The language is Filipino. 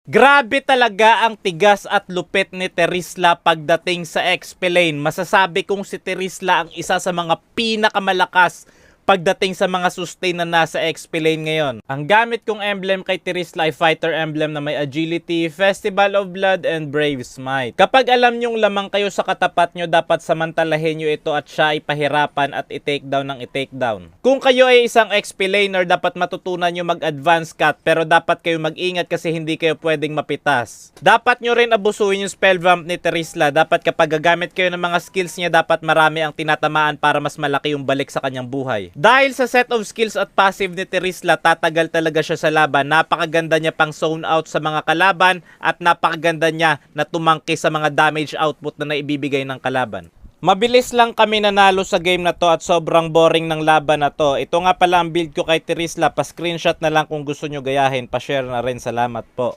Grabe talaga ang tigas at lupit ni Terizla pagdating sa XP lane. Masasabi kong si Terizla ang isa sa mga pinakamalakas pagdating sa mga sustain na nasa XP lane ngayon. Ang gamit kong emblem kay Terizla ay fighter emblem na may agility, Festival of Blood, and Brave Smite. Kapag alam nyong lamang kayo sa katapat nyo, dapat samantalahin nyo ito at siya ay pahirapan at i-takedown ng i-takedown. Kung kayo ay isang XP laner, dapat matutunan nyo mag-advance cut, pero dapat kayo mag-ingat kasi hindi kayo pwedeng mapitas. Dapat nyo rin abusuin yung spell vamp ni Terizla. Dapat kapag gagamit kayo ng mga skills niya, dapat marami ang tinatamaan para mas malaki yung balik sa kanyang buhay. Dahil sa set of skills at passive ni Terizla, tatagal talaga siya sa laban. Napakaganda niya pang zone out sa mga kalaban at napakaganda niya na tumangki sa mga damage output na naibibigay ng kalaban. Mabilis lang kami nanalo sa game na to at sobrang boring ng laban na to. Ito nga pala ang build ko kay Terizla. Pa-screenshot na lang kung gusto nyo gayahin. Pa-share na rin. Salamat po.